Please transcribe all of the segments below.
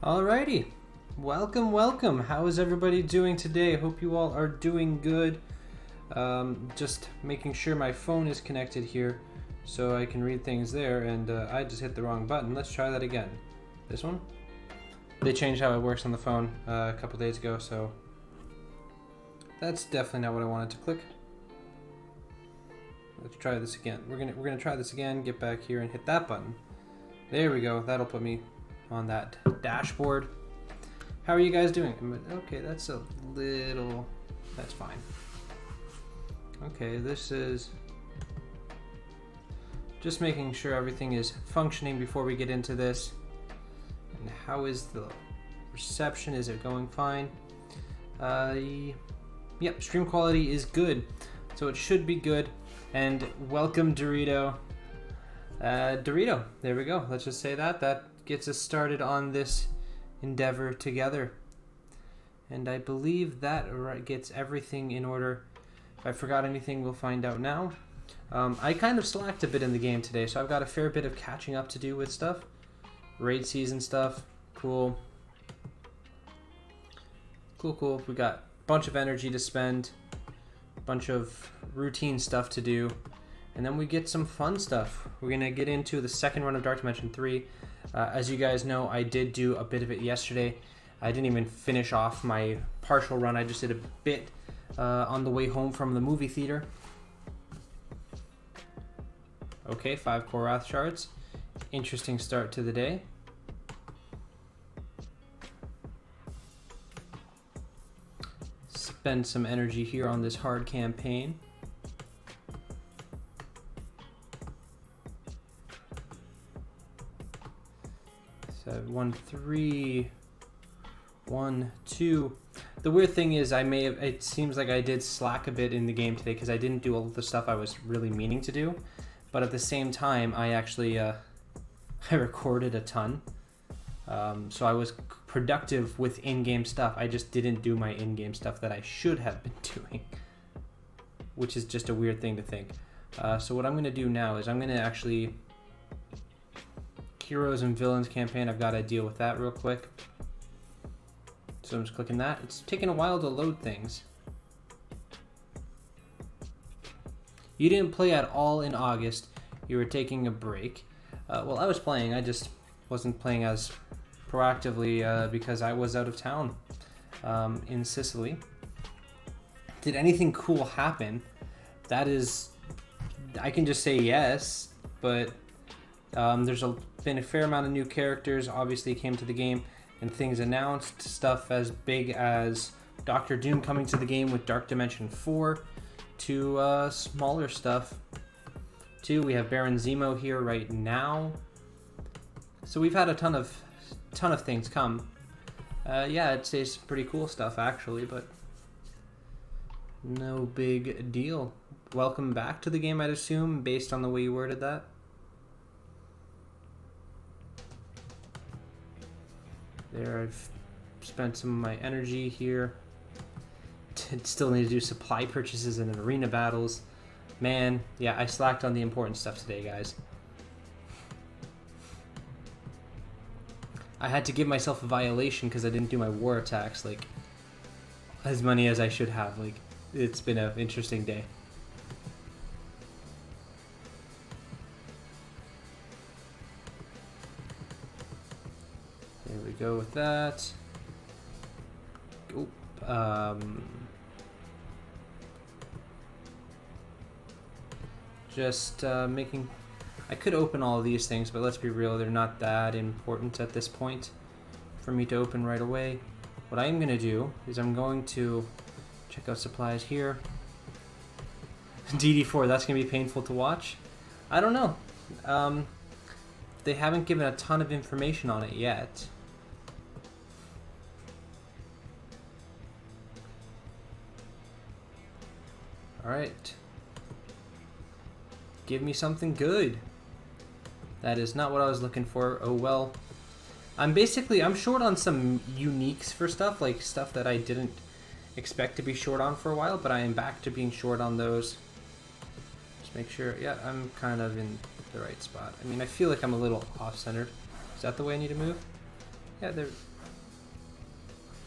Alrighty, welcome. How is everybody doing today? Hope you all are doing good. Just making sure my phone is connected here so I can read things there, and I just hit the wrong button. Let's try that again. This one? They changed how it works on the phone a couple days ago, so that's definitely not what I wanted to click. Let's try this again. We're gonna try this again. Get back here and hit that button. There we go. That'll put me on that dashboard. How are you guys doing? Okay, that's a little... that's fine. Okay, this is just making sure everything is functioning before we get into this. And how is the reception? Is it going fine? Yep, stream quality is good, so it should be good. And welcome, Dorito. Dorito, there we go. Let's just say that gets us started on this endeavor together. And I believe that gets everything in order. If I forgot anything, we'll find out now. I kind of slacked a bit in the game today, so I've got a fair bit of catching up to do with stuff. Raid season stuff, cool. Cool. We got a bunch of energy to spend, a bunch of routine stuff to do, and then we get some fun stuff. We're gonna get into the second run of Dark Dimension 3. As you guys know, I did do a bit of it yesterday. I didn't even finish off my partial run. I just did a bit on the way home from the movie theater. Okay, 5 Korath shards. Interesting start to the day. Spend some energy here on this hard campaign. So 1, 3, 1, 2. The weird thing is it seems like I did slack a bit in the game today because I didn't do all of the stuff I was really meaning to do. But at the same time, I actually I recorded a ton. So I was productive with in-game stuff. I just didn't do my in-game stuff that I should have been doing, which is just a weird thing to think. So what I'm going to do now is I'm going to actually... Heroes and Villains campaign, I've got to deal with that real quick. So I'm just clicking that. It's taking a while to load things. You didn't play at all in August. You were taking a break. Well, I was playing. I just wasn't playing as proactively because I was out of town in Sicily. Did anything cool happen? That is... I can just say yes, but there's been a fair amount of new characters obviously came to the game and things announced. Stuff as big as Doctor Doom coming to the game with Dark Dimension 4 to smaller stuff too. We have Baron Zemo here right now. So we've had a ton of things come. Yeah, I'd say some pretty cool stuff actually, but no big deal. Welcome back to the game, I'd assume, based on the way you worded that. There, I've spent some of my energy here. Still need to do supply purchases and arena battles. Man, yeah, I slacked on the important stuff today, guys. I had to give myself a violation because I didn't do my war attacks, like, as many as I should have. Like, it's been an interesting day. There we go with that. Oh, just making... I could open all of these things, but let's be real, they're not that important at this point for me to open right away. What I am going to do is I'm going to check out supplies here. DD4, that's going to be painful to watch. I don't know. They haven't given a ton of information on it yet. Alright. Give me something good. That is not what I was looking for. Oh well. I'm short on some uniques for stuff, like stuff that I didn't expect to be short on for a while, but I am back to being short on those. Just make sure, yeah, I'm kind of in the right spot. I mean, I feel like I'm a little off-centered. Is that the way I need to move? Yeah,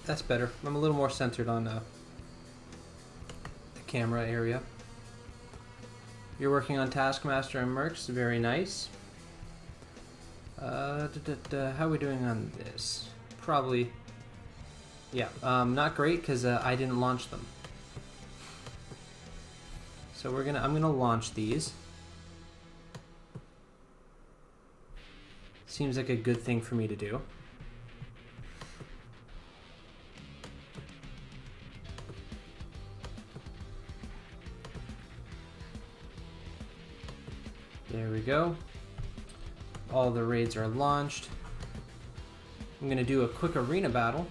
That's better. I'm a little more centered on the camera area. You're working on Taskmaster and Mercs. Very nice. How are we doing on this? Probably, yeah, not great because I didn't launch them. So I'm gonna launch these. Seems like a good thing for me to do. There we go. All the raids are launched. I'm going to do a quick arena battle.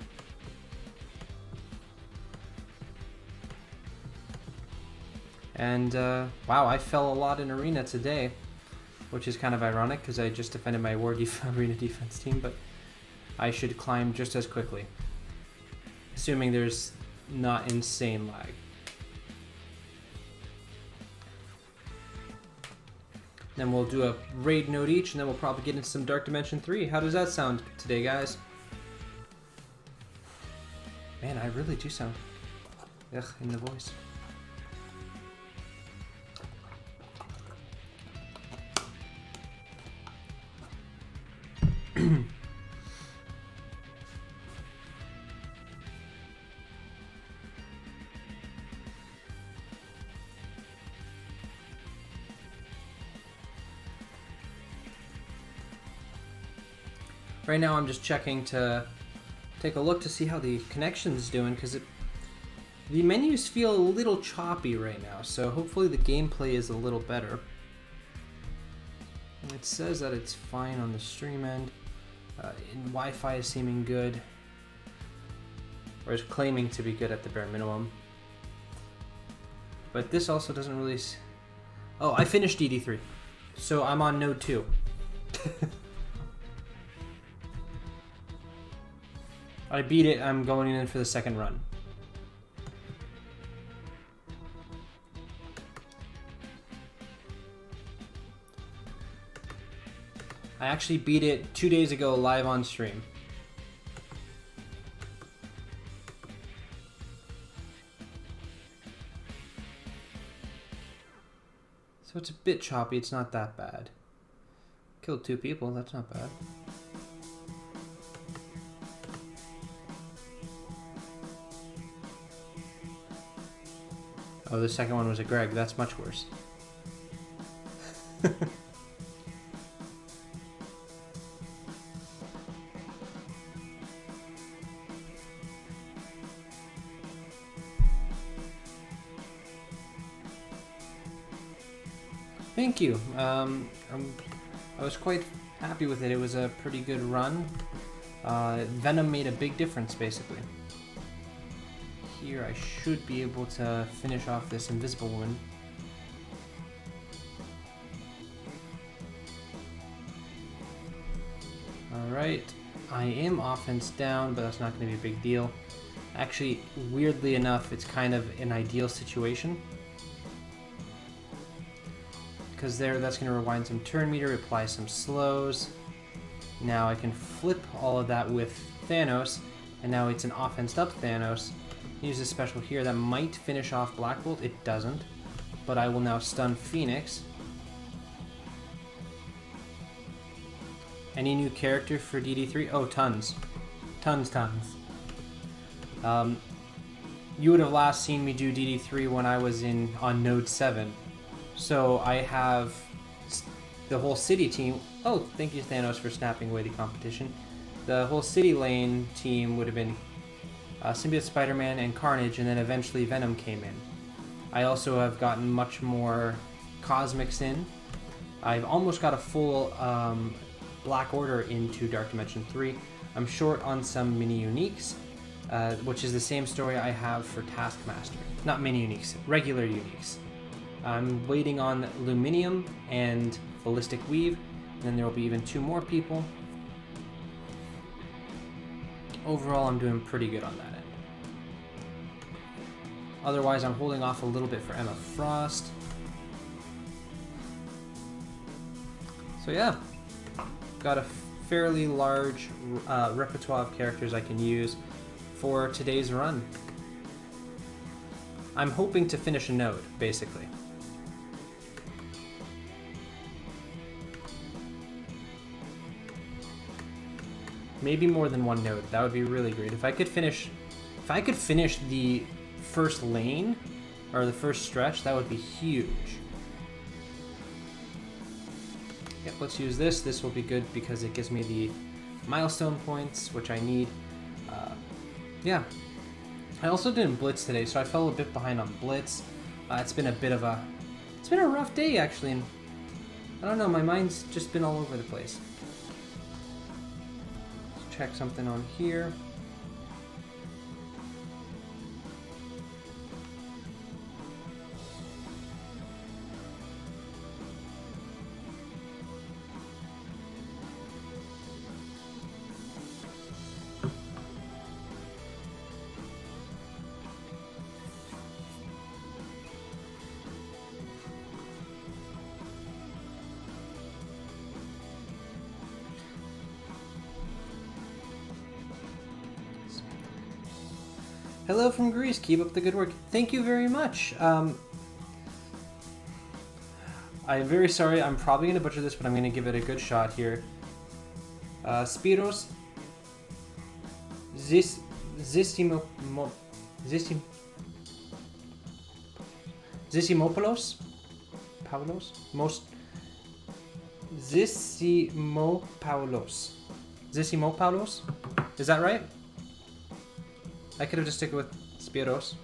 And wow, I fell a lot in arena today, which is kind of ironic because I just defended my arena defense team, but I should climb just as quickly, assuming there's not insane lag. Then we'll do a raid node each, and then we'll probably get into some Dark Dimension 3. How does that sound today, guys? Man, I really do sound ugh in the voice. Right now I'm just checking to take a look to see how the connection's doing, because the menus feel a little choppy right now, so hopefully the gameplay is a little better. It says that it's fine on the stream end, and Wi-Fi is seeming good, or is claiming to be good at the bare minimum. But this also doesn't really... Oh, I finished DD3, so I'm on node 2. I beat it, I'm going in for the second run. I actually beat it 2 days ago live on stream. So it's a bit choppy, it's not that bad. Killed 2 people, that's not bad. Oh, the second one was a Greg. That's much worse. Thank you. I was quite happy with it. It was a pretty good run. Venom made a big difference, basically. Here I should be able to finish off this invisible woman. Alright, I am offense down, but that's not going to be a big deal. Actually, weirdly enough, it's kind of an ideal situation, because that's going to rewind some turn meter, apply some slows. Now I can flip all of that with Thanos, and now it's an offense up Thanos. Use this special here that might finish off Black Bolt. It doesn't, but I will now stun Phoenix. Any new character for DD3? Oh, tons. Tons. You would have last seen me do DD3 when I was on Node 7. So I have the whole city team. Oh, thank you, Thanos, for snapping away the competition. The whole city lane team would have been Symbiote Spider-Man and Carnage, and then eventually Venom came in. I also have gotten much more Cosmics in. I've almost got a full Black Order into Dark Dimension 3. I'm short on some mini uniques, which is the same story I have for Taskmaster. Not mini uniques, regular uniques. I'm waiting on Luminium and Ballistic Weave, and then there will be even 2 more people. Overall, I'm doing pretty good on that end. Otherwise, I'm holding off a little bit for Emma Frost. So yeah, got a fairly large repertoire of characters I can use for today's run. I'm hoping to finish a node, basically. Maybe more than one node. That would be really great. If I could finish the first lane or the first stretch, that would be huge. Yep, let's use this. This will be good because it gives me the milestone points, which I need. Yeah. I also didn't blitz today, so I fell a bit behind on blitz. It's been a rough day actually, and I don't know, my mind's just been all over the place. Let's check something on here. Hello from Greece. Keep up the good work. Thank you very much. I'm very sorry. I'm probably going to butcher this, but I'm going to give it a good shot here. Spiros Zissimopoulos? Paulos? Zissimopoulos? Is that right? I could have just stuck with Spiros.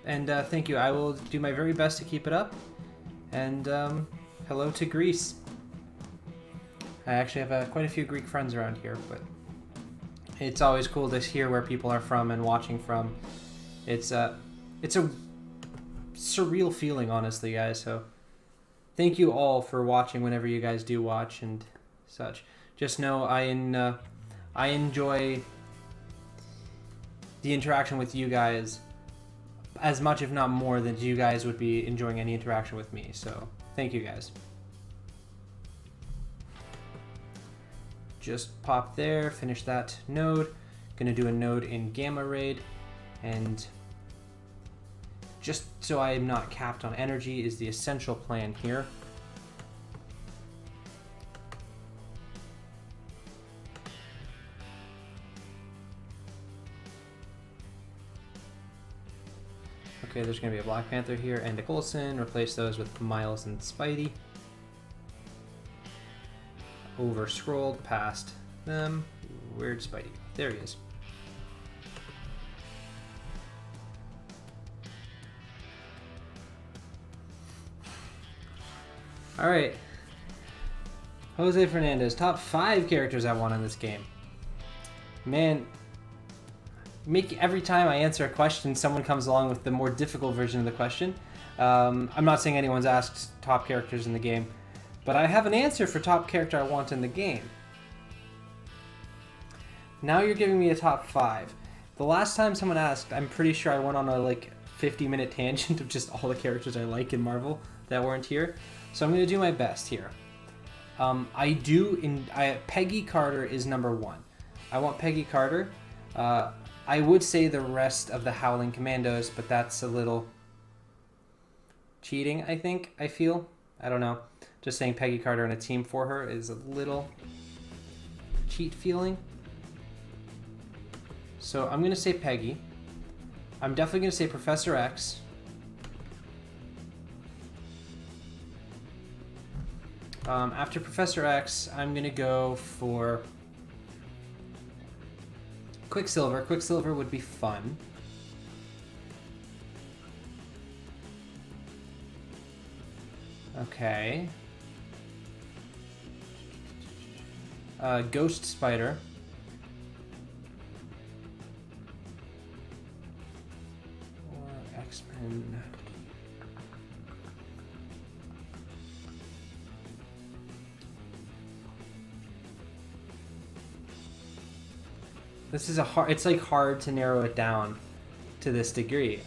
And thank you. I will do my very best to keep it up. And hello to Greece. I actually have quite a few Greek friends around here, but it's always cool to hear where people are from and watching from. It's a surreal feeling, honestly, guys. So thank you all for watching whenever you guys do watch and such. Just know I enjoy the interaction with you guys as much, if not more, than you guys would be enjoying any interaction with me. So thank you guys. Just pop there, finish that node. Gonna do a node in Gamma Raid, and just so I am not capped on energy is the essential plan here. Okay, there's going to be a Black Panther here and a Coulson. Replace those with Miles and Spidey. Over scrolled past them. Where'd Spidey? There he is. Alright. Jose Fernandez. Top 5 characters I want in this game. Man. Every time I answer a question, someone comes along with the more difficult version of the question. I'm not saying anyone's asked top characters in the game, but I have an answer for top character I want in the game. Now you're giving me a top 5. The last time someone asked, I'm pretty sure I went on a 50-minute tangent of just all the characters I like in Marvel that weren't here. So I'm going to do my best here. Peggy Carter is number 1. I want Peggy Carter. I would say the rest of the Howling Commandos, but that's a little cheating, I feel. I don't know. Just saying Peggy Carter and a team for her is a little cheat feeling. So I'm going to say Peggy. I'm definitely going to say Professor X. After Professor X, I'm going to go for Quicksilver. Quicksilver would be fun. Okay. Ghost Spider. Or X-Men. This is it's hard to narrow it down to this degree.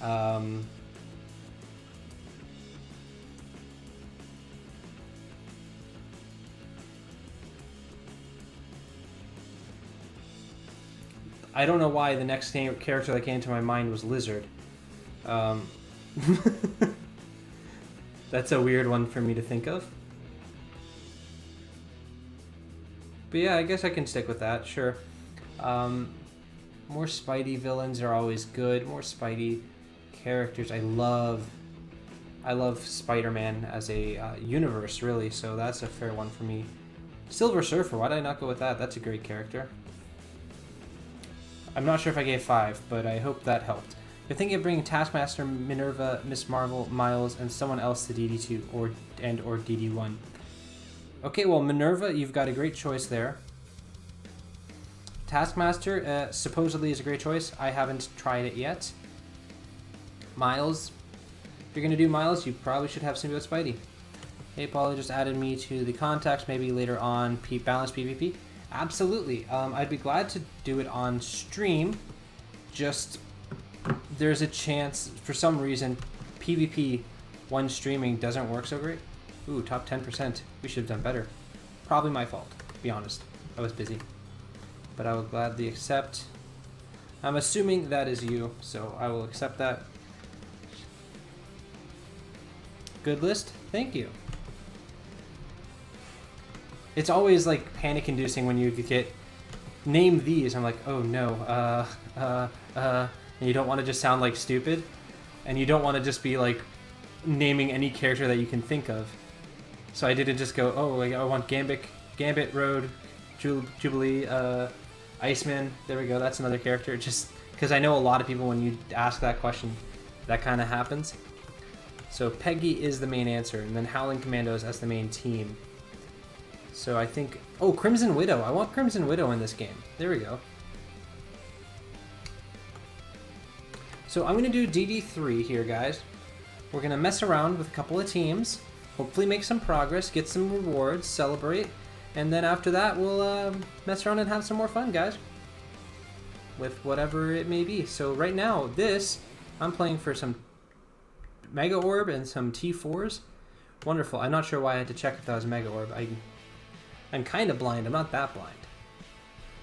I don't know why the next character that came to my mind was Lizard. That's a weird one for me to think of. But yeah, I guess I can stick with that, sure. More Spidey villains are always good. More Spidey characters. I love Spider-Man as a universe, really, so that's a fair one for me. Silver Surfer, why did I not go with that? That's a great character. I'm not sure if I gave 5, but I hope that helped. You're thinking of bringing Taskmaster, Minerva, Miss Marvel, Miles, and someone else to DD2 or DD1. Okay, well, Minerva, you've got a great choice there. Taskmaster supposedly is a great choice. I haven't tried it yet. Miles, if you're going to do Miles, you probably should have Symbiote Spidey. Hey, Paula just added me to the contacts, maybe later on Balance PvP. Absolutely. I'd be glad to do it on stream. Just, there's a chance, for some reason, PvP when streaming doesn't work so great. Ooh, top 10%. We should have done better. Probably my fault, to be honest. I was busy. But I will gladly accept. I'm assuming that is you, so I will accept that. Good list? Thank you. It's always like panic-inducing when you get name these. I'm like, oh no, and you don't want to just sound like stupid, and you don't want to just be like naming any character that you can think of. So I didn't just go, oh, like, I want Gambit, Road, Jubilee, Iceman. There we go. That's another character. Just because I know a lot of people, when you ask that question, that kind of happens. So Peggy is the main answer, and then Howling Commandos as the main team. So I think... Oh, Crimson Widow. I want Crimson Widow in this game. There we go. So I'm going to do DD3 here, guys. We're going to mess around with a couple of teams. Hopefully make some progress, get some rewards, celebrate. And then after that, we'll mess around and have some more fun, guys. With whatever it may be. So right now, I'm playing for some Mega Orb and some T4s. Wonderful. I'm not sure why I had to check if that was Mega Orb. I'm kind of blind. I'm not that blind.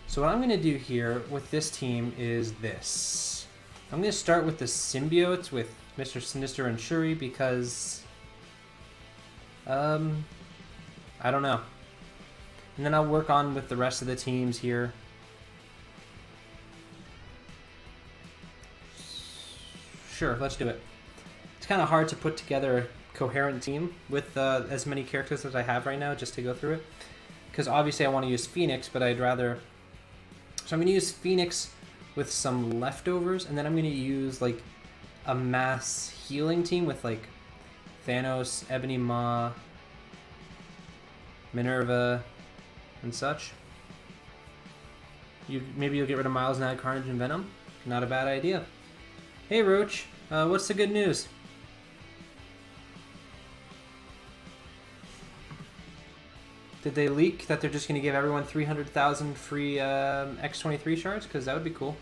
So what I'm going to do here with this team is this. I'm going to start with the symbiotes with Mr. Sinister and Shuri because... I don't know. And then I'll work on with the rest of the teams here. Sure, let's do it. It's kind of hard to put together a coherent team with as many characters as I have right now just to go through it. Because obviously I want to use Phoenix, but I'd rather... So I'm going to use Phoenix with some leftovers, and then I'm going to use like a mass healing team with like Thanos, Ebony Maw, Minerva, and such. Maybe you'll get rid of Miles and add Carnage and Venom. Not a bad idea. Hey Roach, what's the good news? Did they leak that they're just going to give everyone 300,000 free X-23 shards? Because that would be cool.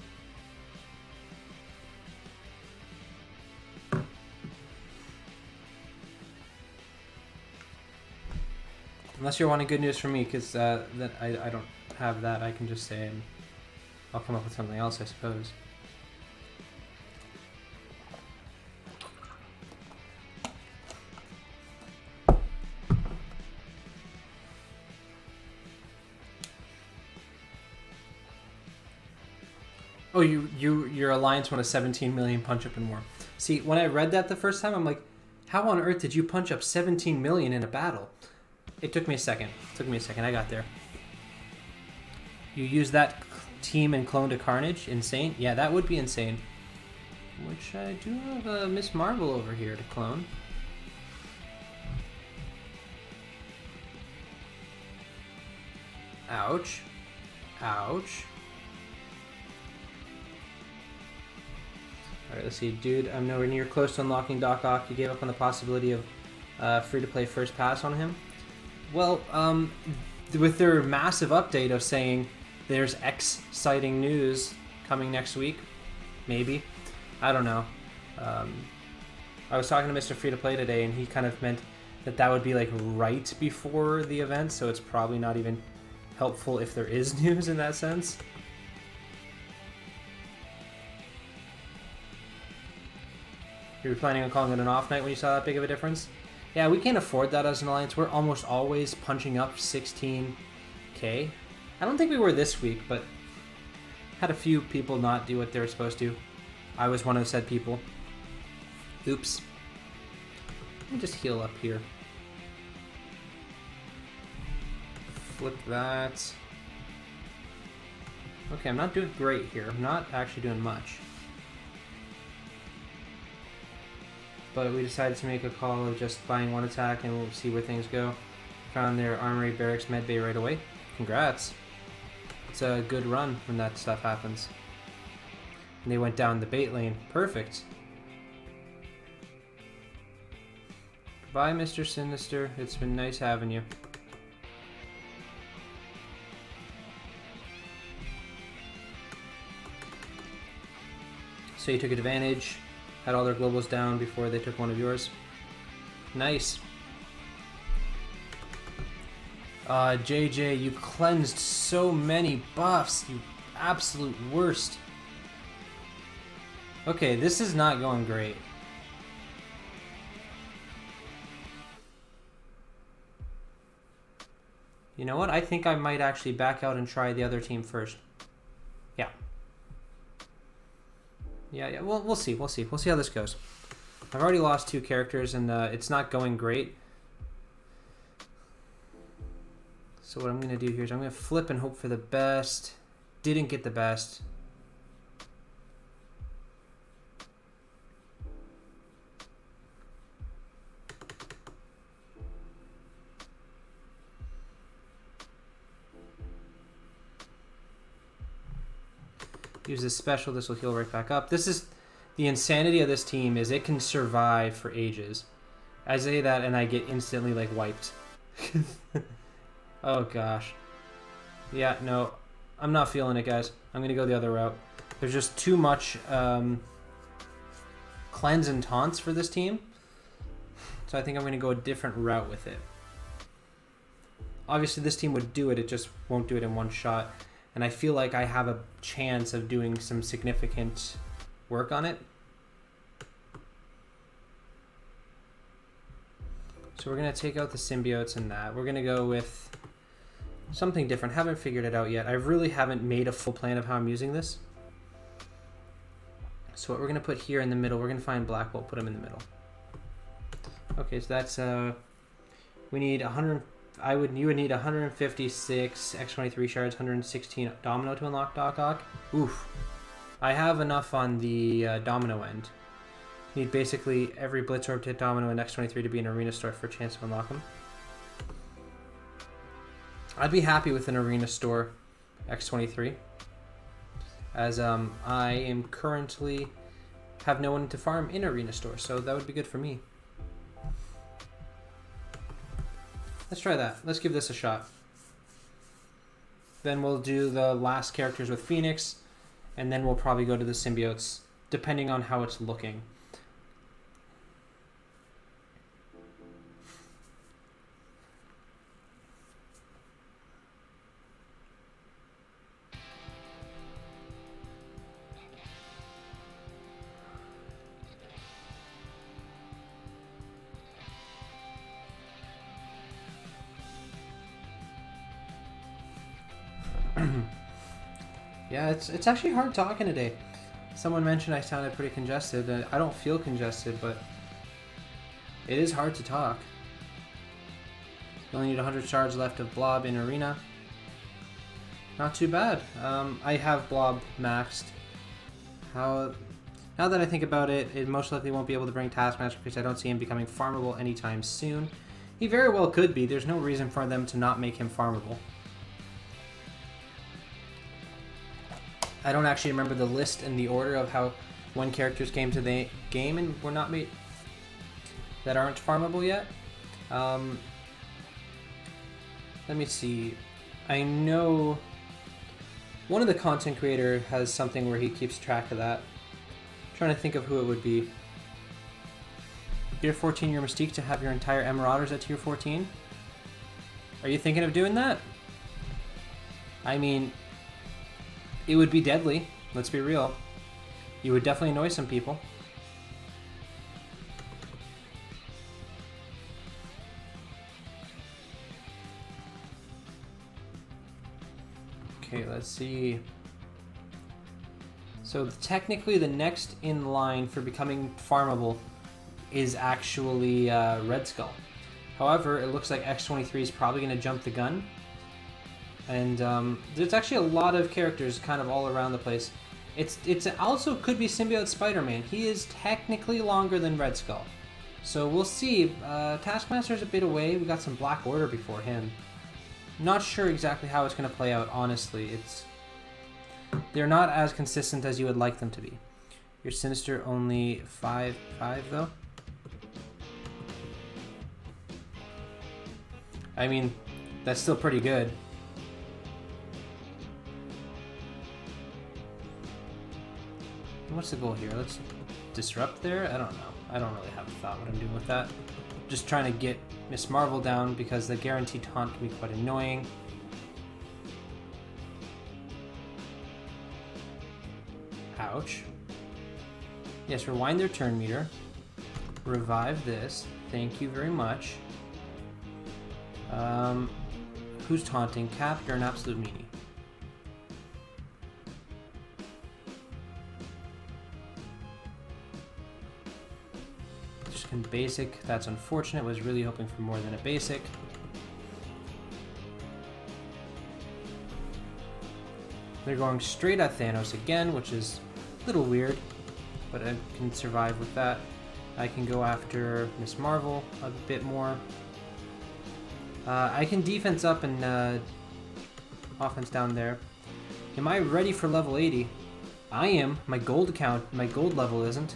Unless you're wanting good news from me, because I don't have that. I can just say, and I'll come up with something else, I suppose. Oh, your alliance won a 17 million punch up and more. See, when I read that the first time, I'm like, how on earth did you punch up 17 million in a battle? It took me a second. I got there. You use that team and clone to Carnage? Insane? Yeah, that would be insane. Which I do have Miss Marvel over here to clone. Ouch. Ouch. Alright, let's see. Dude, I'm nowhere near close to unlocking Doc Ock. You gave up on the possibility of free-to-play first pass on him. Well, with their massive update of saying there's exciting news coming next week, maybe. I don't know. I was talking to Mr. Free-to-Play today, and he kind of meant that would be like right before the event, so it's probably not even helpful if there is news in that sense. You were planning on calling it an off night when you saw that big of a difference? Yeah, we can't afford that as an alliance. We're almost always punching up 16k. I don't think we were this week, but had a few people not do what they were supposed to. I was one of said people. Oops. Let me just heal up here. Flip that. Okay, I'm not doing great here. I'm not actually doing much. But we decided to make a call of just buying one attack and we'll see where things go. Found their armory, barracks, med bay right away. Congrats. It's a good run when that stuff happens. And they went down the bait lane. Perfect. Bye, Mr. Sinister. It's been nice having you. So you took advantage, had all their globals down before they took one of yours. Nice. JJ, you cleansed so many buffs, you absolute worst. Okay, this is not going great. You know what? I think I might actually back out and try the other team first. Yeah. Yeah, we'll see. We'll see how this goes. I've already lost 2 characters and it's not going great. So what I'm going to do here is I'm going to flip and hope for the best. Didn't get the best. Use this special. This will heal right back up. This is the insanity of this team, is it can survive for ages. I say that and I get instantly like wiped. Oh gosh. Yeah, no, I'm not feeling it, guys. I'm gonna go the other route. There's just too much cleanse and taunts for this team, so I think I'm gonna go a different route with it. Obviously this team would do it, it just won't do it in one shot. And I feel like I have a chance of doing some significant work on it. So we're going to take out the symbiotes and that. We're going to go with something different. Haven't figured it out yet. I really haven't made a full plan of how I'm using this. So what we're going to put here in the middle, we're going to find Blackwell, put him in the middle. Okay, so that's, we need 100, you would need 156 X23 shards, 116 Domino to unlock Doc Ock. Oof. I have enough on the Domino end. Need basically every Blitz Orb to hit Domino and X23 to be an Arena Store for a chance to unlock them. I'd be happy with an Arena Store X23, as I am currently have no one to farm in Arena Store, so that would be good for me. Let's try that. Let's give this a shot. Then we'll do the last characters with Phoenix, and then we'll probably go to the symbiotes, depending on how it's looking. Yeah, it's actually hard talking today. Someone mentioned I sounded pretty congested. I don't feel congested, but it is hard to talk. You only need 100 shards left of Blob in Arena. Not too bad. I have Blob maxed. Now that I think about it, it most likely won't be able to bring Taskmaster because I don't see him becoming farmable anytime soon. He very well could be. There's no reason for them to not make him farmable. I don't actually remember the list and the order of how when characters came to the game and were not made that aren't farmable yet. Let me see. I know one of the content creator has something where he keeps track of that. I'm trying to think of who it would be. Tier 14 your Mystique to have your entire Marauders at tier 14? Are you thinking of doing that? I mean, it would be deadly, let's be real. You would definitely annoy some people. Okay, let's see. So technically the next in line for becoming farmable is actually Red Skull. However, it looks like X-23 is probably going to jump the gun. And there's actually a lot of characters kind of all around the place. It's also could be Symbiote Spider-Man. He is technically longer than Red Skull. So we'll see. Taskmaster's a bit away. We got some Black Order before him. Not sure exactly how it's going to play out, honestly. They're not as consistent as you would like them to be. Your Sinister only 5 though. I mean, that's still pretty good. What's the goal here? Let's disrupt there? I don't know. I don't really have a thought what I'm doing with that. Just trying to get Miss Marvel down because the guaranteed taunt can be quite annoying. Ouch. Yes, rewind their turn meter. Revive this. Thank you very much. Who's taunting? Cap, you're an absolute meanie. Just in basic. That's unfortunate. Was really hoping for more than a basic. They're going straight at Thanos again, which is a little weird, but I can survive with that. I can go after Miss Marvel a bit more. I can defense up and offense down there. Am I ready for level 80? I am. My gold account, my gold level isn't.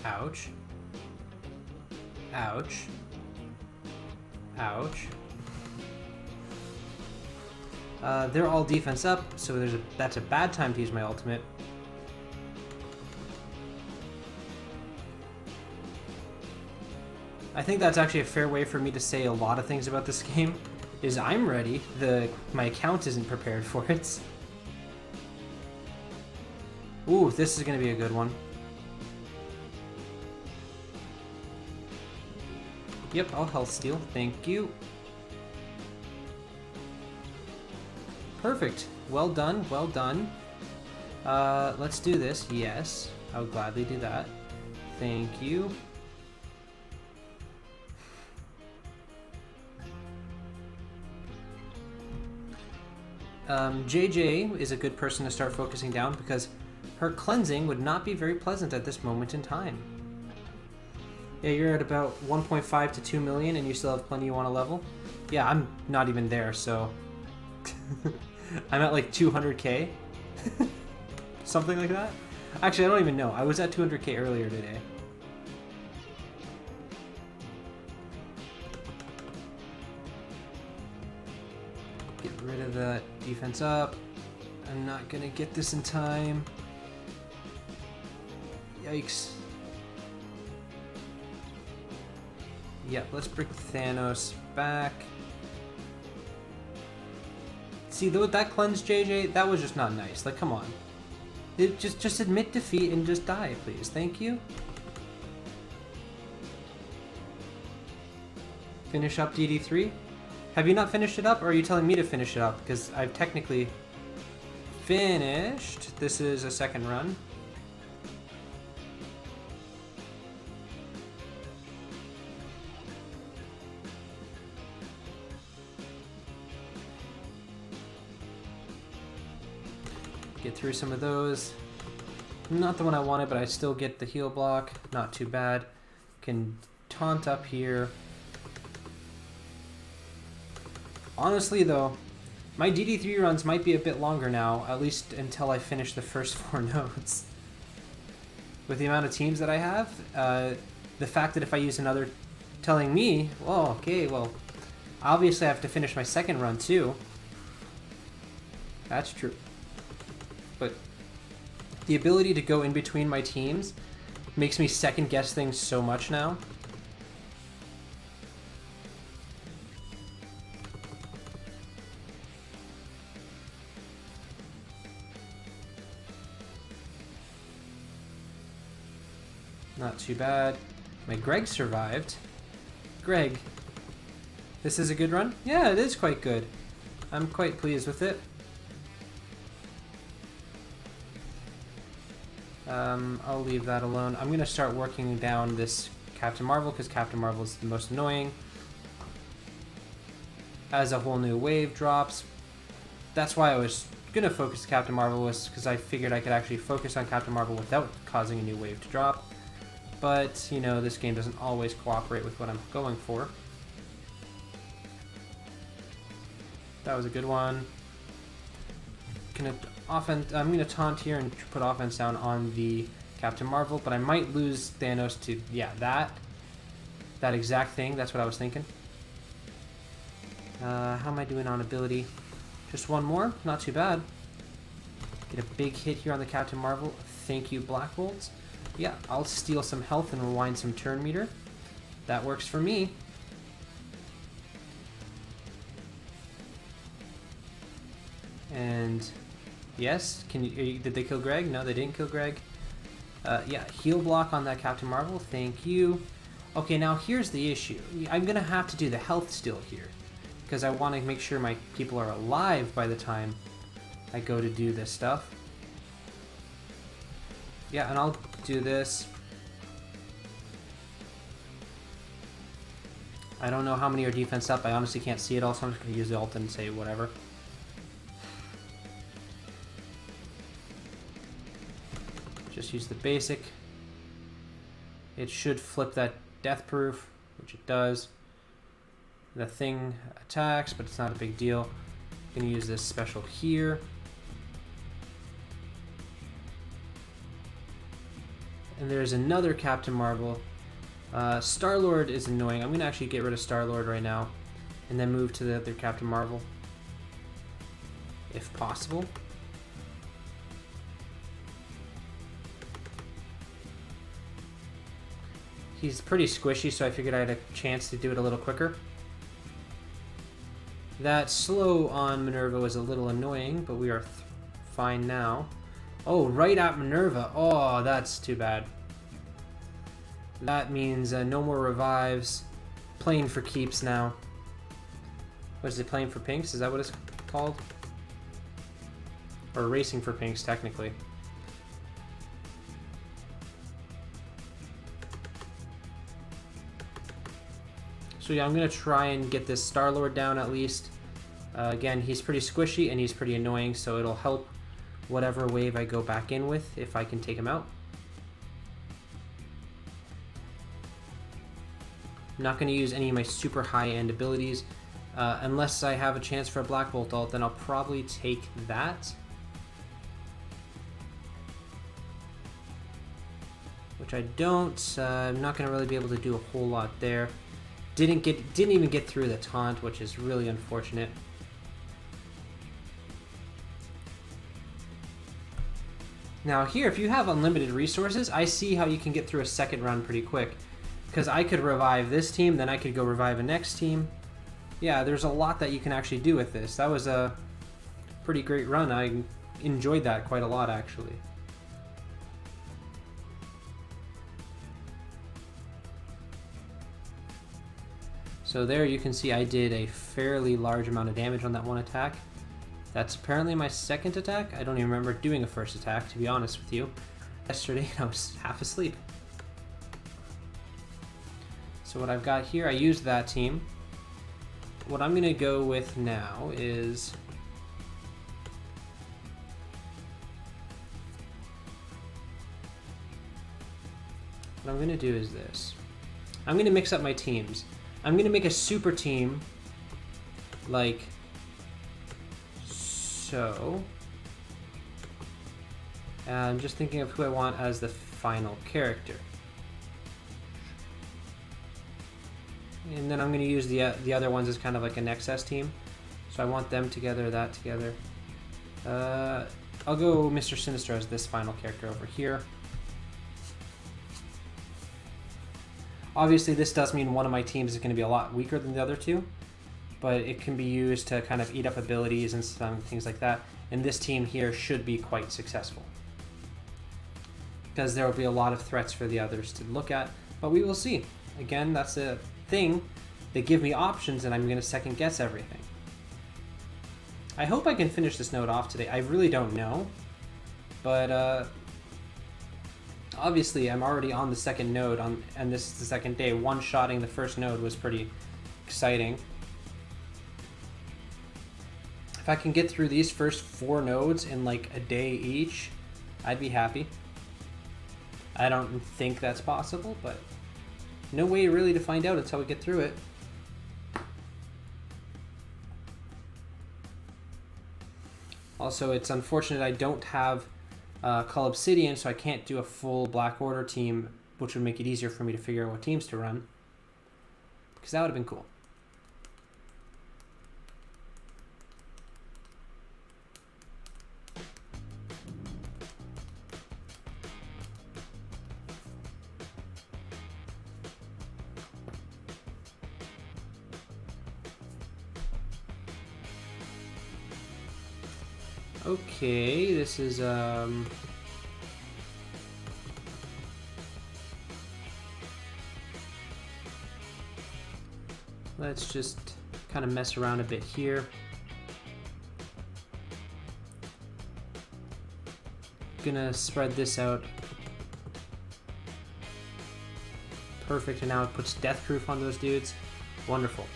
Ouch. Ouch. Ouch. They're all defense up, so that's a bad time to use my ultimate. I think that's actually a fair way for me to say a lot of things about this game, is I'm ready. My account isn't prepared for it. Ooh, this is going to be a good one. Yep, I'll health steal. Thank you. Perfect. Well done. Well done. Let's do this. Yes, I would gladly do that. Thank you. JJ is a good person to start focusing down because her cleansing would not be very pleasant at this moment in time. Yeah, you're at about 1.5 to 2 million and you still have plenty you want to level. Yeah, I'm not even there, so I'm at like 200k. Something like that. Actually, I don't even know. I was at 200k earlier today. Get rid of that defense up. I'm not gonna get this in time. Yikes. Yep, let's bring Thanos back. See, though, that cleanse, JJ, that was just not nice. Like, come on. Just admit defeat and just die, please. Thank you. Finish up DD3. Have you not finished it up, or are you telling me to finish it up? Because I've technically finished. This is a second run. Get through some of those. Not the one I wanted, but I still get the heal block. Not too bad. Can taunt up here. Honestly, though, my DD3 runs might be a bit longer now, at least until I finish the first 4 nodes. With the amount of teams that I have, the fact that if I use another telling me, well, okay, well, obviously I have to finish my second run too. That's true. But the ability to go in between my teams makes me second guess things so much now. Not too bad. My Greg survived. Greg, this is a good run? Yeah, it is quite good. I'm quite pleased with it. I'll leave that alone. I'm going to start working down this Captain Marvel because Captain Marvel is the most annoying. As a whole new wave drops. That's why I was going to focus Captain Marvel, was because I figured I could actually focus on Captain Marvel without causing a new wave to drop. But, you know, this game doesn't always cooperate with what I'm going for. That was a good one. I'm gonna taunt here and put offense down on the Captain Marvel, but I might lose Thanos to, yeah, that exact thing. That's what I was thinking. How am I doing on ability? Just one more, not too bad. Get a big hit here on the Captain Marvel. Thank you, Black Bolts. Yeah, I'll steal some health and rewind some turn meter. That works for me. And yes, did they kill Greg? No, they didn't kill Greg. Yeah, heal block on that Captain Marvel. Thank you. Okay, now here's the issue. I'm gonna have to do the health steal here because I want to make sure my people are alive by the time I go to do this stuff. Yeah, and I'll do this. I don't know how many are defense up. I honestly can't see it all, so I'm just gonna use the ult and say whatever. Just use the basic. It should flip that death proof, which it does. The thing attacks, but it's not a big deal. I'm gonna use this special here. And there's another Captain Marvel. Star-Lord is annoying. I'm gonna actually get rid of Star-Lord right now and then move to the other Captain Marvel, if possible. He's pretty squishy, so I figured I had a chance to do it a little quicker. That slow on Minerva was a little annoying, but we are fine now. Oh, right at Minerva. Oh, that's too bad. That means no more revives. Playing for keeps now. What is it, playing for pinks? Is that what it's called? Or racing for pinks, technically. So yeah, I'm going to try and get this Star-Lord down at least. Again, he's pretty squishy and he's pretty annoying, so it'll help whatever wave I go back in with if I can take him out. I'm not going to use any of my super high-end abilities. Unless I have a chance for a Black Bolt ult, then I'll probably take that. Which I don't. I'm not going to really be able to do a whole lot there. Didn't even get through the taunt, which is really unfortunate. Now here, if you have unlimited resources, I see how you can get through a second run pretty quick. Because I could revive this team, then I could go revive a next team. Yeah, there's a lot that you can actually do with this. That was a pretty great run. I enjoyed that quite a lot, actually. So there you can see I did a fairly large amount of damage on that one attack. That's apparently my second attack. I don't even remember doing a first attack, to be honest with you. Yesterday I was half asleep. So what I've got here, I used that team. What I'm going to go with now is... What I'm going to do is this. I'm going to mix up my teams. I'm going to make a super team like so. I'm just thinking of who I want as the final character. And then I'm going to use the other ones as kind of like an excess team. So I want them together, that together. I'll go Mr. Sinister as this final character over here. Obviously, this does mean one of my teams is going to be a lot weaker than the other two, but it can be used to kind of eat up abilities and some things like that. And this team here should be quite successful, because there will be a lot of threats for the others to look at. But we will see. Again, that's the thing. They give me options and I'm going to second guess everything. I hope I can finish this node off today. I really don't know. But obviously I'm already on the second node, and this is the second day. One-shotting the first node was pretty exciting. If I can get through these first 4 nodes in like a day each, I'd be happy. I don't think that's possible, but no way really to find out until we get through it. Also, it's unfortunate I don't have Call Obsidian, so I can't do a full Black Order team, which would make it easier for me to figure out what teams to run. Because that would have been cool. Okay, this is let's just kind of mess around a bit here. Gonna spread this out. Perfect, and now it puts death proof on those dudes. Wonderful.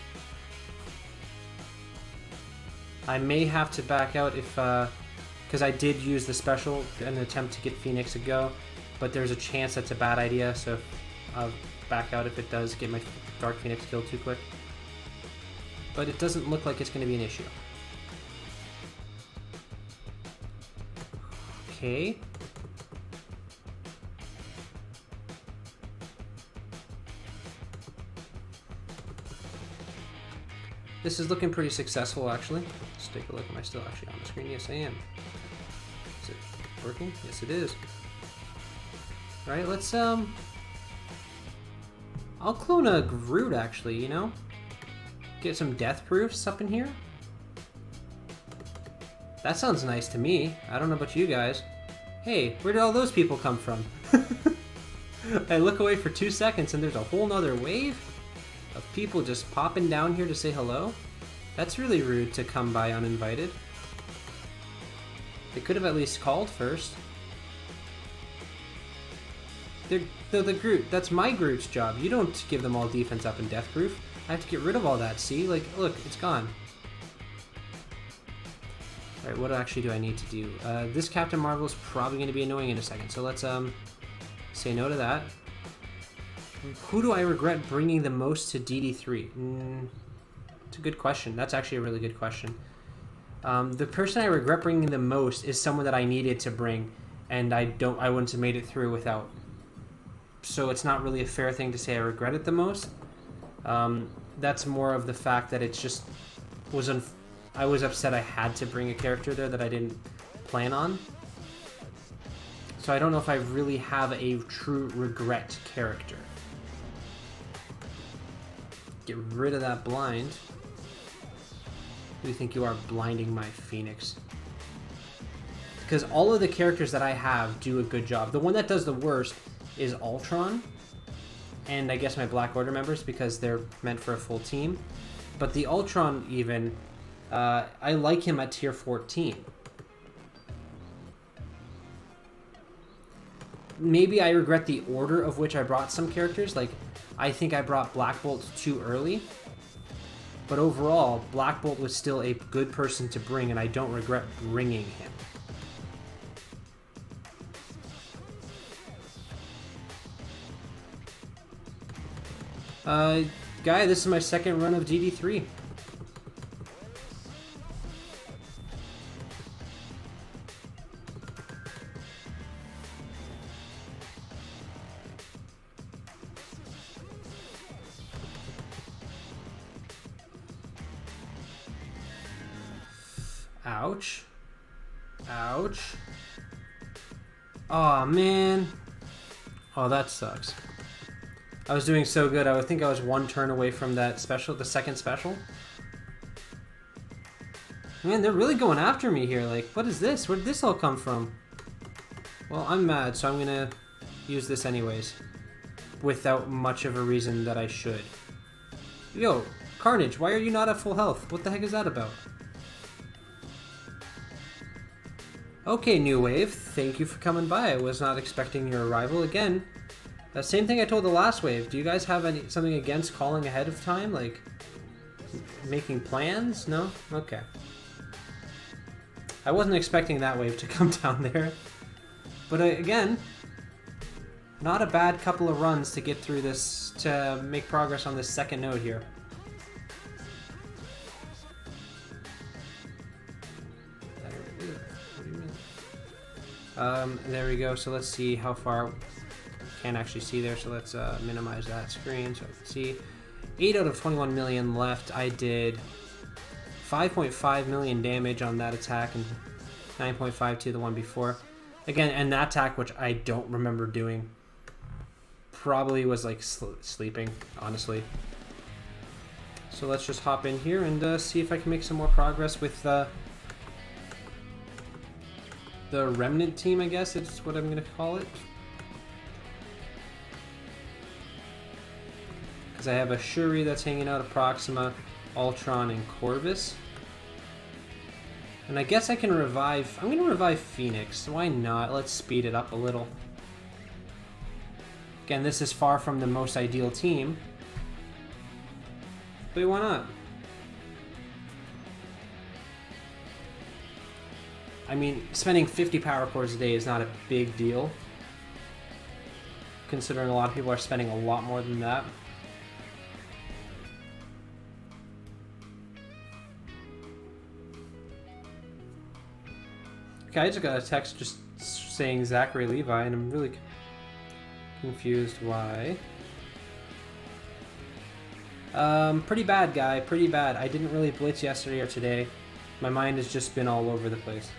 I may have to back out if, because I did use the special in an attempt to get Phoenix a go, but there's a chance that's a bad idea, so I'll back out if it does get my Dark Phoenix killed too quick. But it doesn't look like it's going to be an issue. Okay. This is looking pretty successful, actually. Let's take a look. Am I still actually on the screen? Yes, I am. Is it working? Yes, it is. All right, let's, I'll clone a Groot, actually, you know? Get some death proofs up in here. That sounds nice to me. I don't know about you guys. Hey, where did all those people come from? I look away for 2 seconds and there's a whole nother wave of people just popping down here to say hello. That's really rude to come by uninvited. They could have at least called first. They're the Groot. That's my Groot's job. You don't give them all defense up and death proof. I have to get rid of all that, see? Like, look, it's gone. Alright, what actually do I need to do? This Captain Marvel is probably going to be annoying in a second, so let's say no to that. Who do I regret bringing the most to DD3? It's a good question. That's actually a really good question. The person I regret bringing the most is someone that I needed to bring, and I wouldn't have made it through without. So it's not really a fair thing to say I regret it the most. That's more of the fact that it's just I was upset I had to bring a character there that I didn't plan on. So I don't know if I really have a true regret character. Get rid of that blind. Who do you think you are, blinding my Phoenix? Because all of the characters that I have do a good job. The one that does the worst is Ultron, and I guess my Black Order members, because they're meant for a full team. But the Ultron even, I like him at tier 14. Maybe I regret the order of which I brought some characters. Like, I think I brought Black Bolt too early. But overall, Black Bolt was still a good person to bring, and I don't regret bringing him. Guy, this is my second run of DD3. Ouch. Ouch. Aw, man. Oh, that sucks. I was doing so good. I would think I was one turn away from that special, the second special. Man, they're really going after me here. Like, what is this? Where did this all come from? Well, I'm mad, so I'm gonna use this anyways. without much of a reason that I should. Yo, Carnage, why are you not at full health? What the heck is that about? Okay, New Wave, thank you for coming by. I was not expecting your arrival again. The same thing I told the last wave. Do you guys have something against calling ahead of time? Like, making plans? No? Okay. I wasn't expecting that wave to come down there. But again, not a bad couple of runs to get through this, to make progress on this second node here. There we go. So let's see how far. Can't actually see there, so let's minimize that screen so I can see. 8 out of 21 million left. I did 5.5 million damage on that attack and 9.5 to the one before. Again, and that attack, which I don't remember doing, probably was like sleeping, honestly. So let's just hop in here and see if I can make some more progress with the remnant team, I guess it's what I'm going to call it. Because I have a Shuri that's hanging out of Proxima, Ultron, and Corvus. And I guess I can revive... I'm going to revive Phoenix. Why not? Let's speed it up a little. Again, this is far from the most ideal team. But why not? I mean, spending 50 power cores a day is not a big deal, considering a lot of people are spending a lot more than that. Okay, I just got a text just saying Zachary Levi, and I'm really confused why. Pretty bad, guy. Pretty bad. I didn't really blitz yesterday or today. My mind has just been all over the place.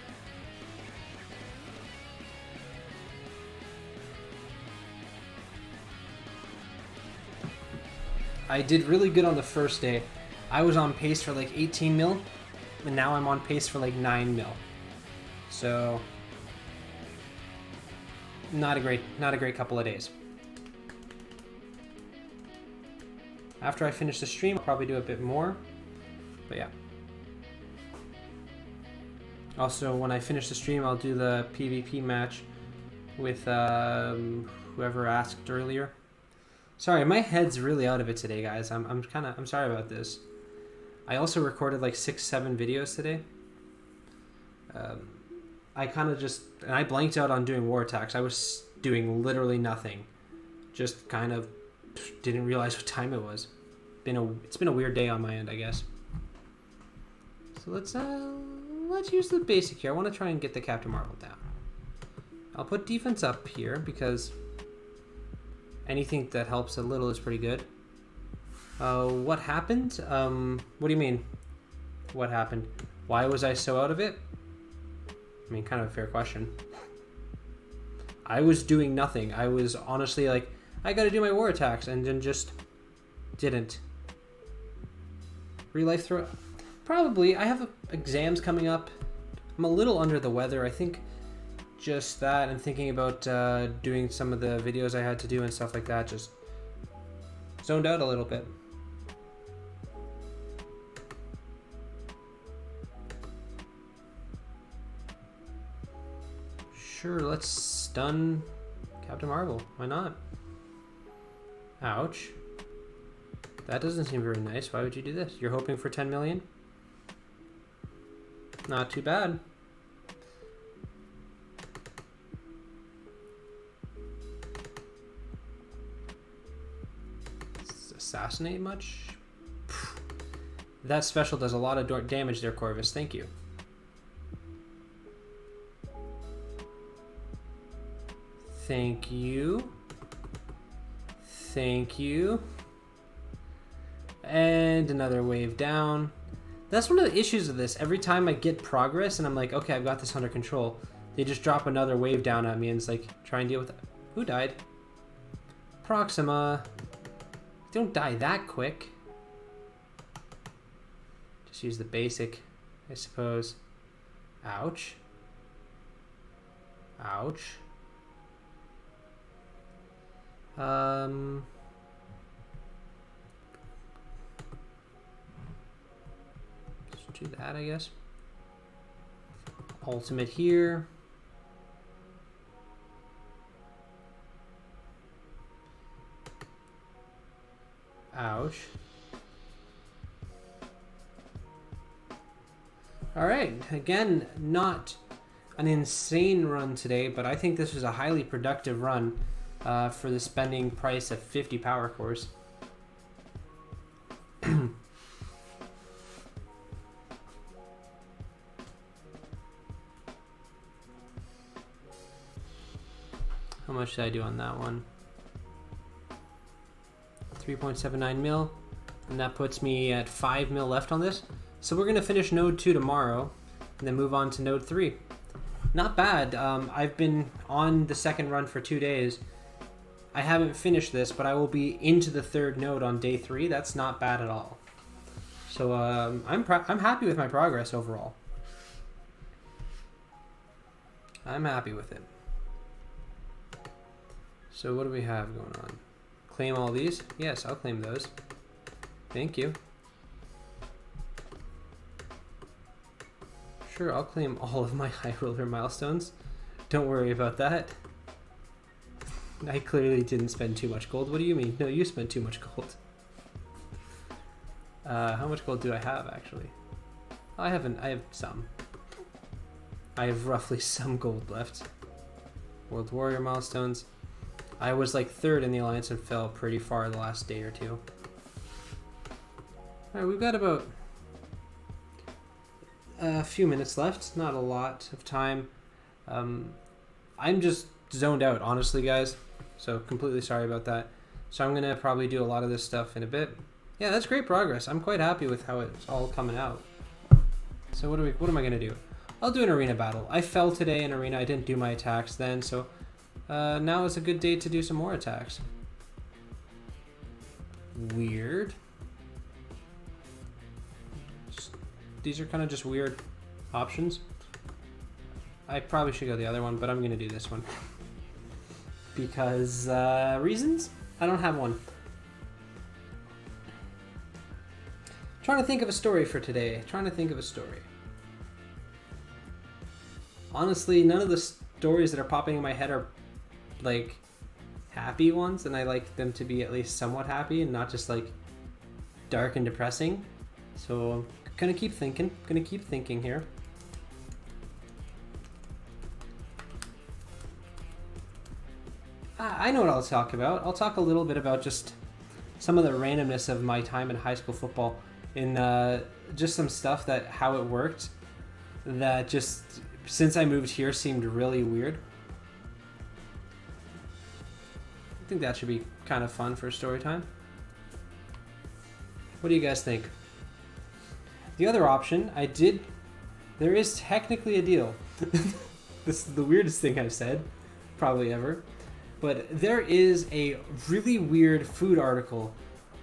I did really good on the first day. I was on pace for like 18 mil, and now I'm on pace for like 9 mil. So, not a great couple of days. After I finish the stream, I'll probably do a bit more, but yeah. Also, when I finish the stream, I'll do the PvP match with whoever asked earlier. Sorry, my head's really out of it today, guys. I'm sorry about this. I also recorded like 6-7 videos today. I kind of just, and I blanked out on doing war attacks. I was doing literally nothing. Just kind of didn't realize what time it was. It's been a weird day on my end, I guess. So let's use the basic here. I want to try and get the Captain Marvel down. I'll put defense up here because anything that helps a little is pretty good. What happened? What do you mean? What happened? Why was I so out of it? I mean, kind of a fair question. I was doing nothing. I was honestly like, I gotta do my war attacks, and then just didn't. Real life throw? Probably. I have exams coming up. I'm a little under the weather. I think just that and thinking about doing some of the videos I had to do and stuff like that, just zoned out a little bit. Sure, let's stun Captain Marvel. Why not? Ouch. That doesn't seem very nice. Why would you do this? You're hoping for 10 million? Not too bad. Assassinate much? That special does a lot of damage there, Corvus. Thank you. Thank you. Thank you. And another wave down. That's one of the issues of this. Every time I get progress and I'm like, okay, I've got this under control, they just drop another wave down at me and it's like, try and deal with it. Who died? Proxima. Don't die that quick. Just use the basic, I suppose. Ouch. Ouch. Let's do that, I guess. Ultimate here. Ouch. Alright, again, not an insane run today, but I think this was a highly productive run for the spending price of 50 power cores. How much did I do on that one? 3.79 mil, and that puts me at 5 mil left on this. So we're going to finish node 2 tomorrow and then move on to node 3. Not bad. I've been on the second run for 2 days. I haven't finished this, but I will be into the third node on day 3. That's not bad at all. So I'm happy with my progress overall. I'm happy with it. So what do we have going on? Claim all these? Yes, I'll claim those. Thank you. Sure, I'll claim all of my high roller milestones. Don't worry about that. I clearly didn't spend too much gold. What do you mean? No, you spent too much gold. How much gold do I have, actually? I have some. I have roughly some gold left. World Warrior milestones. I was like 3rd in the Alliance and fell pretty far the last day or two. Alright, we've got about a few minutes left. Not a lot of time. I'm just zoned out, honestly, guys. So completely sorry about that. So I'm going to probably do a lot of this stuff in a bit. Yeah, that's great progress. I'm quite happy with how it's all coming out. So what am I going to do? I'll do an arena battle. I fell today in arena. I didn't do my attacks then, so now is a good day to do some more attacks. Weird. These are kind of just weird options. I probably should go the other one, but I'm going to do this one. Because reasons? I don't have one. Trying to think of a story for today. Trying to think of a story. Honestly, none of the stories that are popping in my head are like happy ones, and I like them to be at least somewhat happy and not just like dark and depressing. So I'm gonna keep thinking here. I know what I'll talk about. I'll talk a little bit about just some of the randomness of my time in high school football, in just some stuff that how it worked that just since I moved here seemed really weird. I think that should be kind of fun for story time. What do you guys think? The other option, there is technically a deal. This is the weirdest thing I've said, probably ever. But there is a really weird food article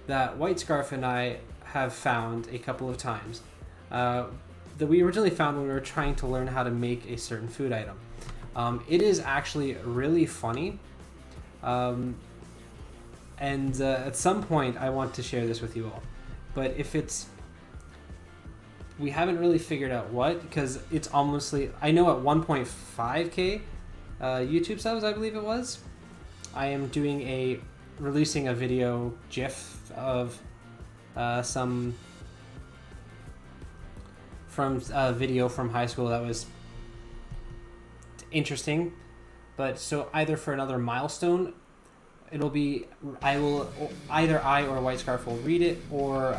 that White Scarf and I have found a couple of times. That we originally found when we were trying to learn how to make a certain food item. It is actually really funny. And at some point I want to share this with you all. But we haven't really figured out what, because it's almost, I know at 1.5k YouTube subs, I believe it was, I am releasing a video GIF of some from a video from high school that was interesting. But so either for another milestone, it'll be either I or White Scarf will read it, or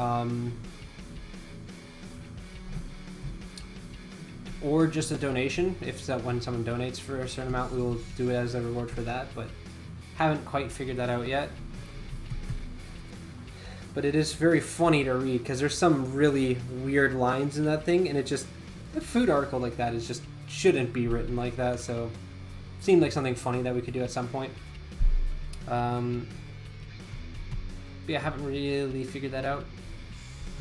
just a donation. When someone donates for a certain amount, we will do it as a reward for that, but haven't quite figured that out yet. But it is very funny to read because there's some really weird lines in that thing, and a food article like that shouldn't be written like that, so it seemed like something funny that we could do at some point. But yeah, I haven't really figured that out.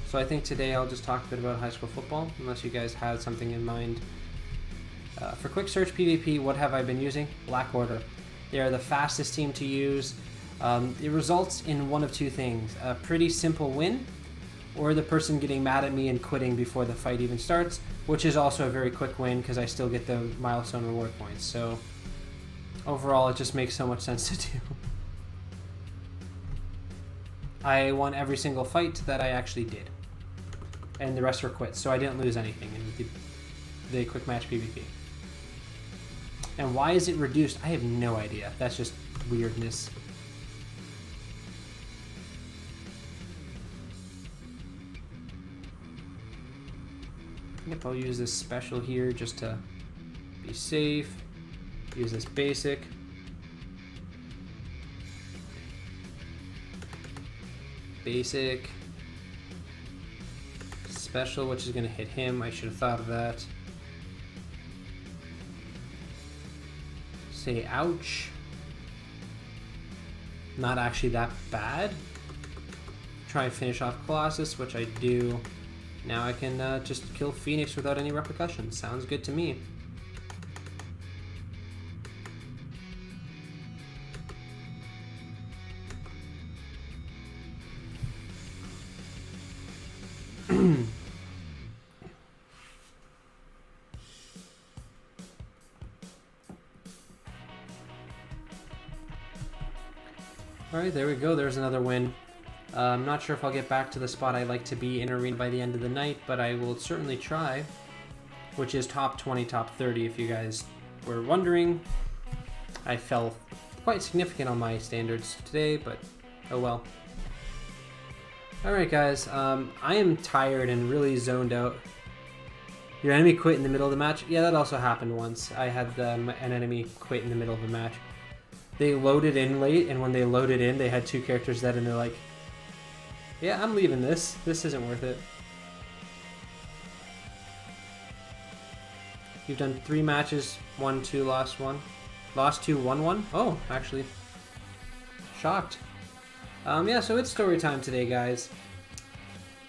So I think today I'll just talk a bit about high school football, unless you guys had something in mind. For quick search PvP, what have I been using? Black Order. They are the fastest team to use. It results in one of two things: a pretty simple win, or the person getting mad at me and quitting before the fight even starts, which is also a very quick win because I still get the milestone reward points. So overall, it just makes so much sense to do. I won every single fight that I actually did, and the rest were quits, so I didn't lose anything in the quick match PvP. And why is it reduced? I have no idea. That's just weirdness. I guess I'll use this special here just to be safe. Use this basic. Basic. Special, which is going to hit him. I should have thought of that. Say ouch. Not actually that bad. Try and finish off Colossus, which I do. Now I can just kill Phoenix without any repercussions. Sounds good to me. Alright, there we go. There's another win. I'm not sure if I'll get back to the spot I like to be in Arena by the end of the night, but I will certainly try, which is top 20, top 30, if you guys were wondering. I fell quite significant on my standards today, but oh well. Alright guys, I am tired and really zoned out. Your enemy quit in the middle of the match? Yeah, that also happened once. I had an enemy quit in the middle of a match. They loaded in late, and when they loaded in, they had two characters dead, and they're like, yeah, I'm leaving this. This isn't worth it. You've done 3 matches, won 2, lost 1. Lost 2, won 1? Oh, actually. Shocked. Yeah, so it's story time today, guys.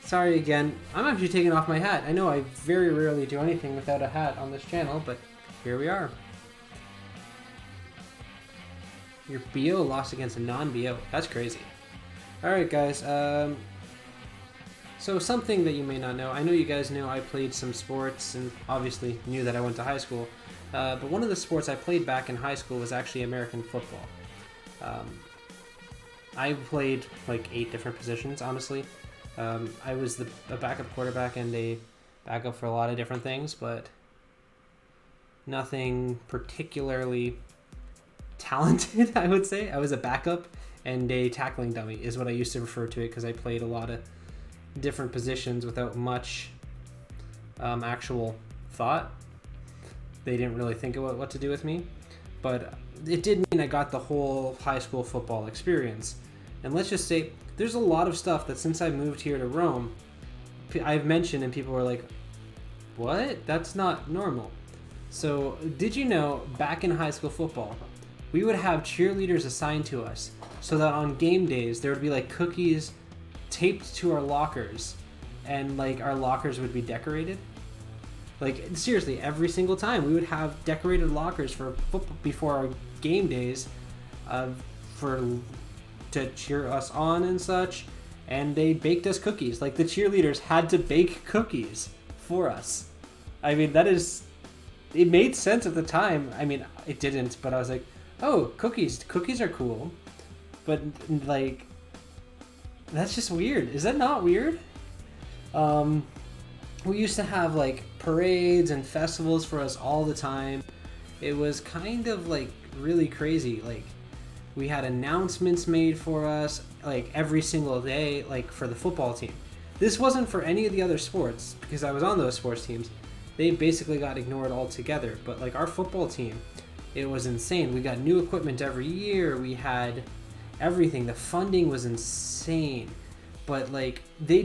Sorry again. I'm actually taking off my hat. I know I very rarely do anything without a hat on this channel, but here we are. Your BO lost against a non-BO. That's crazy. Alright guys, so something that you may not know. I know you guys know I played some sports and obviously knew that I went to high school. But one of the sports I played back in high school was actually American football. I played like 8 different positions, honestly. I was a backup quarterback and a backup for a lot of different things, but nothing particularly talented, I would say. I was a backup and a tackling dummy is what I used to refer to it, because I played a lot of different positions without much actual thought. They didn't really think about what to do with me, but it did mean I got the whole high school football experience. And let's just say there's a lot of stuff that since I moved here to Rome, I've mentioned and people were like, what? That's not normal. So did you know back in high school football, we would have cheerleaders assigned to us so that on game days there would be like cookies taped to our lockers, and like our lockers would be decorated. Like seriously, every single time we would have decorated lockers for football before our game days, to cheer us on and such. And they baked us cookies. Like the cheerleaders had to bake cookies for us. I mean, it made sense at the time. I mean, it didn't, but I was like, oh, cookies are cool. But like, that's just weird. Is that not weird? We used to have like parades and festivals for us all the time. It was kind of like really crazy. Like we had announcements made for us like every single day, like for the football team. This wasn't for any of the other sports because I was on those sports teams. They basically got ignored altogether. But like our football team, it was insane. We got new equipment every year. We had everything. The funding was insane. But like they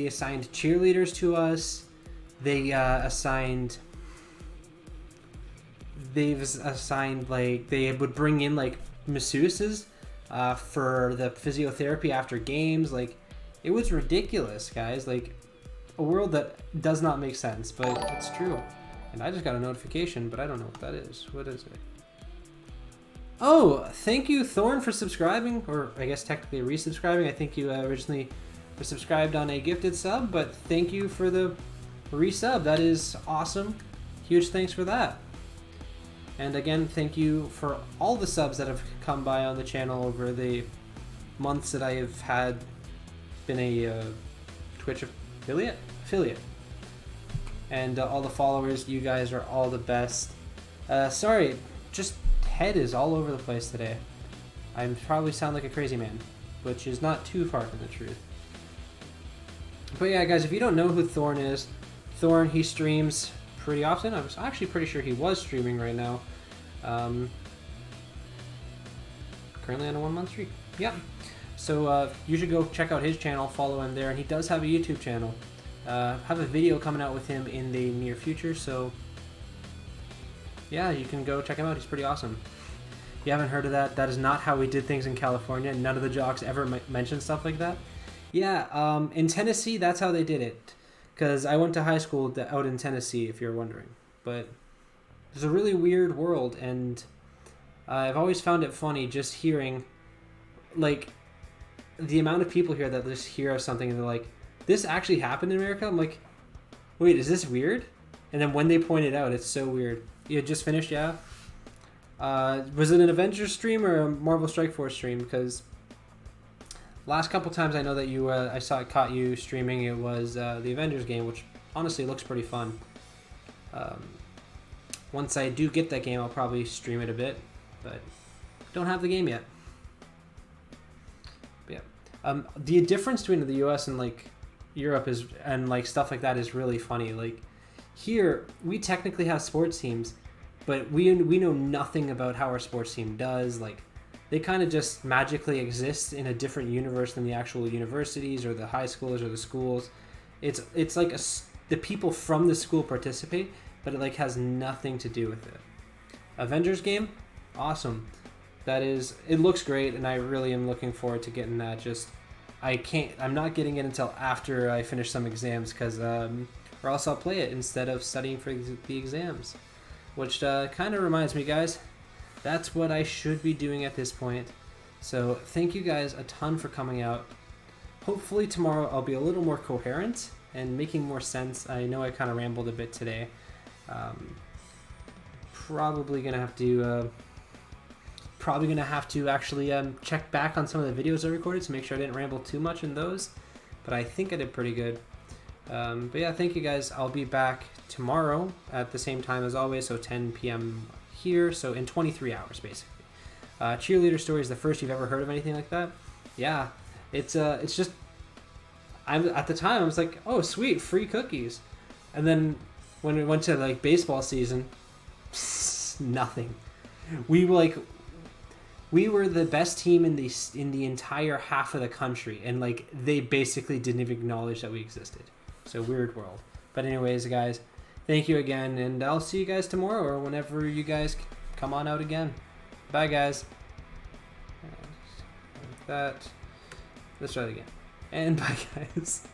assigned cheerleaders to us. They've assigned like, they would bring in like masseuses for the physiotherapy after games. Like it was ridiculous, guys. Like a world that does not make sense, but it's true. And I just got a notification, but I don't know what that is. What is it? Oh, thank you, Thorn, for subscribing, or I guess technically resubscribing. I think you originally were subscribed on a gifted sub, but thank you for the resub. That is awesome. Huge thanks for that. And again, thank you for all the subs that have come by on the channel over the months that I have had been a Twitch affiliate. And all the followers, you guys are all the best. Sorry, just head is all over the place today. I probably sound like a crazy man, which is not too far from the truth. But yeah, guys, if you don't know who Thorn is, Thorn, he streams pretty often. I was actually pretty sure he was streaming right now. Currently on a 1-month streak. Yeah. So you should go check out his channel, follow him there, and he does have a YouTube channel. Have a video coming out with him in the near future, so yeah, you can go check him out. He's pretty awesome. If you haven't heard of that, that is not how we did things in California. None of the jocks ever mentioned stuff like that. Yeah, in Tennessee, that's how they did it. Because I went to high school out in Tennessee, if you're wondering. But it's a really weird world, and I've always found it funny just hearing, like, the amount of people here that just hear something and they're like, this actually happened in America? I'm like, wait, is this weird? And then when they point it out, it's so weird. You just finished, yeah? Was it an Avengers stream or a Marvel Strike Force stream? Because last couple times I know that you, I caught you streaming. It was the Avengers game, which honestly looks pretty fun. Once I do get that game, I'll probably stream it a bit, but don't have the game yet. But yeah, the difference between the U.S. and like Europe is, and like stuff like that, is really funny. Like here, we technically have sports teams, but we know nothing about how our sports team does. Like, they kind of just magically exist in a different universe than the actual universities or the high schools or the schools. It's like the people from the school participate, but it like has nothing to do with it. Avengers game, awesome. That is, it looks great, and I really am looking forward to getting that. Just I'm not getting it until after I finish some exams, because or else I'll play it instead of studying for the exams. Which kind of reminds me, guys, that's what I should be doing at this point. So thank you guys a ton for coming out. Hopefully tomorrow I'll be a little more coherent and making more sense. I know I kind of rambled a bit today. Probably gonna have to actually check back on some of the videos I recorded to make sure I didn't ramble too much in those. But I think I did pretty good. But yeah, thank you guys. I'll be back tomorrow at the same time as always, so 10 p.m. here, so in 23 hours basically. Cheerleader story is the first you've ever heard of anything like that? Yeah, it's just, at the time I was like, oh sweet, free cookies, and then when it went to like baseball season, nothing. We were the best team in the entire half of the country, and like they basically didn't even acknowledge that we existed. So weird world. But anyways, guys, thank you again, and I'll see you guys tomorrow or whenever you guys come on out again. Bye, guys. Like that. Let's try it again. And bye, guys.